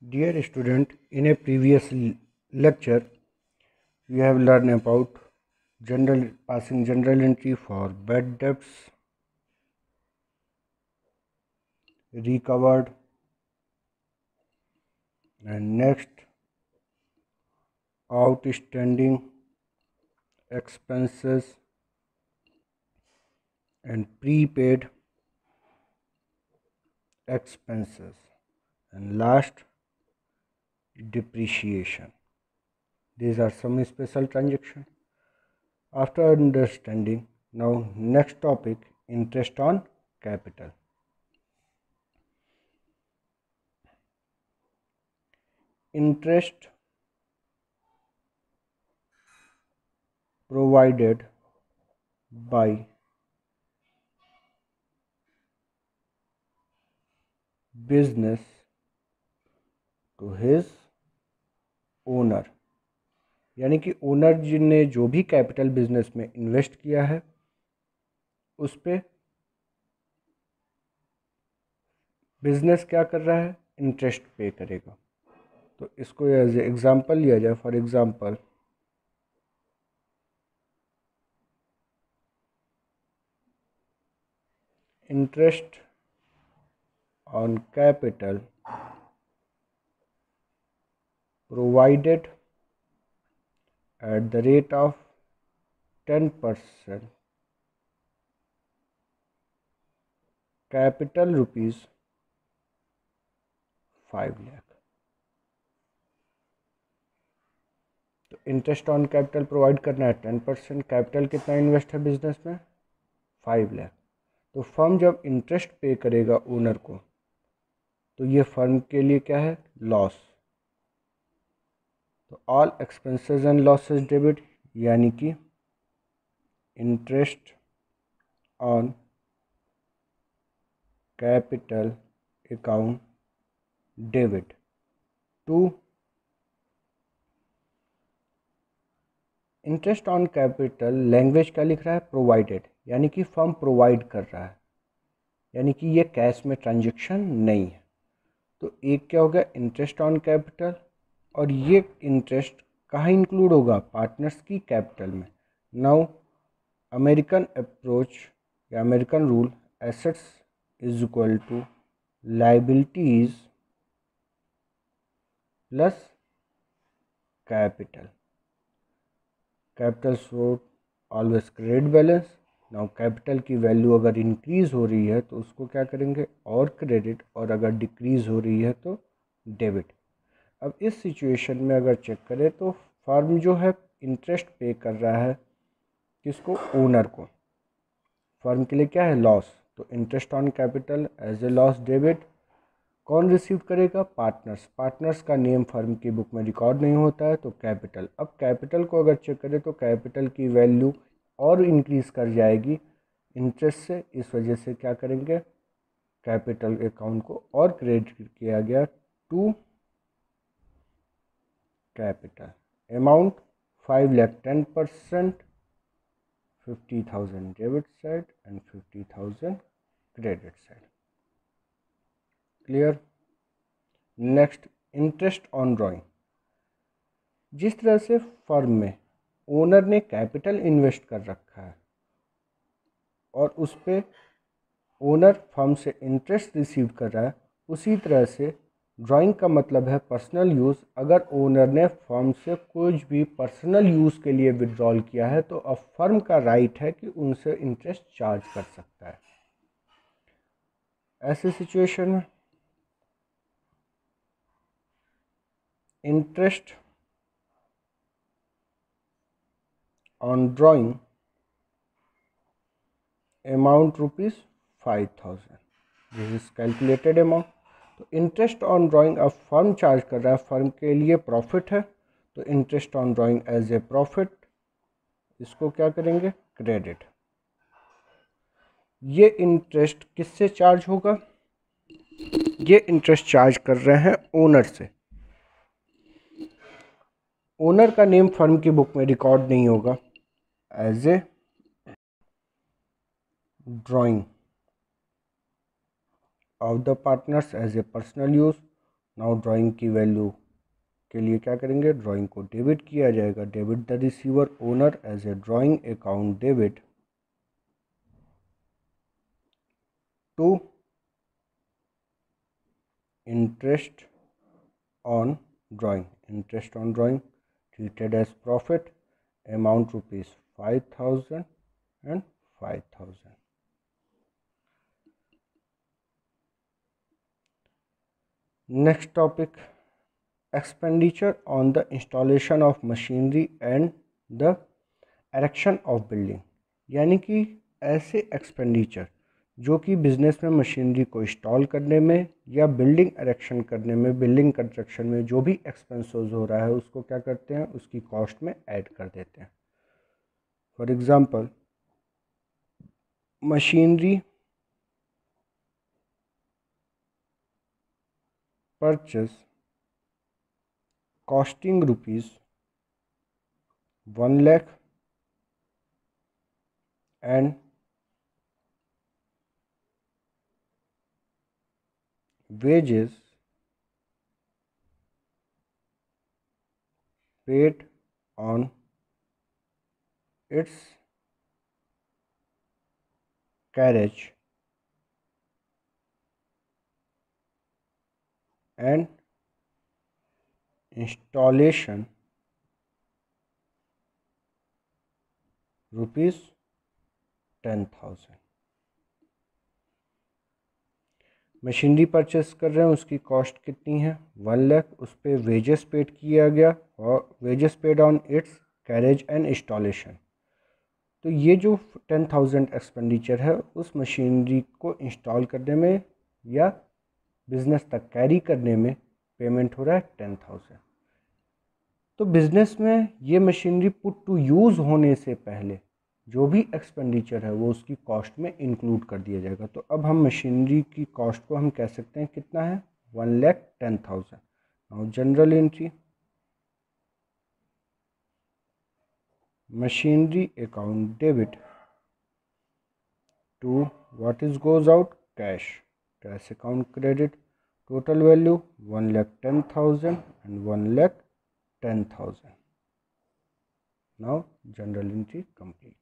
Dear student, in a previous lecture, we have learned about passing general entry for bad debts, recovered, and next outstanding expenses and prepaid expenses, and last depreciation. These are some special transactions. After understanding, now next topic, interest on capital. Interest provided by business to his owner, यानी कि owner ने जो भी capital business में invest किया है उस पे बिजनेस क्या कर रहा है, इंटरेस्ट पे करेगा। तो इसको एज एग्जांपल लिया जाए, for example interest on capital provided at the rate of 10%, capital rupees 5 lakh। तो इंटरेस्ट ऑन कैपिटल प्रोवाइड करना है 10%, कैपिटल कितना इन्वेस्ट है बिजनेस में 5 लाख। तो फर्म जब इंटरेस्ट पे करेगा ओनर को तो ये फर्म के लिए क्या है, लॉस। तो all expenses and losses debit, यानी कि interest on capital account debit to interest on capital. Language क्या लिख रहा है, प्रोवाइडेड, यानी कि फर्म प्रोवाइड कर रहा है, यानी कि ये कैश में ट्रांजैक्शन नहीं है। तो एक क्या हो गया, इंटरेस्ट ऑन कैपिटल, और ये इंटरेस्ट कहाँ इंक्लूड होगा, पार्टनर्स की कैपिटल में। नाउ अमेरिकन अप्रोच या American rule, assets is equal to liabilities plus capital. Capital show always credit balance. Now capital की वैल्यू अगर इंक्रीज हो रही है तो उसको क्या करेंगे, और क्रेडिट, और अगर डिक्रीज हो रही है तो डेबिट। अब इस सिचुएशन में अगर चेक करें तो फर्म जो है इंटरेस्ट पे कर रहा है किसको, ओनर को। फर्म के लिए क्या है, लॉस। तो interest on capital as a loss debit. कौन रिसीव करेगा, पार्टनर्स। पार्टनर्स का नेम फर्म की बुक में रिकॉर्ड नहीं होता है तो कैपिटल। अब कैपिटल को अगर चेक करें तो कैपिटल की वैल्यू और इंक्रीज कर जाएगी इंटरेस्ट से, इस वजह से क्या करेंगे, कैपिटल अकाउंट को और क्रेडिट किया गया to capital. Amount 5 lakh, 10%, 50,000 debit side and 50,000 credit side. Clear. Next, interest on drawing. जिस तरह से फर्म में ओनर ने कैपिटल इन्वेस्ट कर रखा है और उस पर ओनर फर्म से इंटरेस्ट रिसीव कर रहा है, उसी तरह से ड्राइंग का मतलब है पर्सनल यूज़। अगर ओनर ने फर्म से कुछ भी पर्सनल यूज़ के लिए विड्रॉल किया है तो अब फर्म का राइट है कि उनसे इंटरेस्ट चार्ज कर सकता है। ऐसे सिचुएशन में interest on drawing amount ₹5,000, this is calculated amount. तो इंटरेस्ट ऑन ड्राइंग अब फर्म चार्ज कर रहा है, फर्म के लिए प्रॉफिट है, तो interest on drawing as a profit, इसको क्या करेंगे, क्रेडिट। ये इंटरेस्ट किससे चार्ज होगा, ये इंटरेस्ट चार्ज कर रहे हैं ओनर से। ओनर का नेम फर्म की बुक में रिकॉर्ड नहीं होगा, as a drawing of the partners as a personal use. Now drawing की वैल्यू के लिए क्या करेंगे, ड्राइंग को डेबिट किया जाएगा, debit the receiver owner as a drawing account debit to interest on drawing, interest on drawing treated as profit, amount ₹5,000 and 5,000. Next topic, expenditure on the installation of machinery and the erection of building, यानी कि ऐसे expenditure जो कि business में machinery को install करने में या बिल्डिंग एरेक्शन करने में, बिल्डिंग कंस्ट्रक्शन में जो भी एक्सपेंसेस हो रहा है उसको क्या करते हैं, उसकी कॉस्ट में ऐड कर देते हैं। For example, machinery purchase costing ₹1 lakh and wages paid on its carriage and installation ₹10,000। Machinery purchase कर रहे हैं, उसकी कॉस्ट कितनी है, 1 लाख, उस पर वेजेस पेड किया गया और wages paid on it's carriage and installation. तो ये जो 10,000 एक्सपेंडिचर है उस मशीनरी को इंस्टॉल करने में या बिज़नेस तक कैरी करने में पेमेंट हो रहा है 10,000। तो बिज़नेस में ये मशीनरी पुट टू यूज़ होने से पहले जो भी एक्सपेंडिचर है वो उसकी कॉस्ट में इंक्लूड कर दिया जाएगा। तो अब हम मशीनरी की कॉस्ट को हम कह सकते हैं कितना है, 1,10,000। Now general entry, machinery account debit to what is goes out, cash, cash account credit, total value 1,10,000 and 1,10,000। Now general entry complete.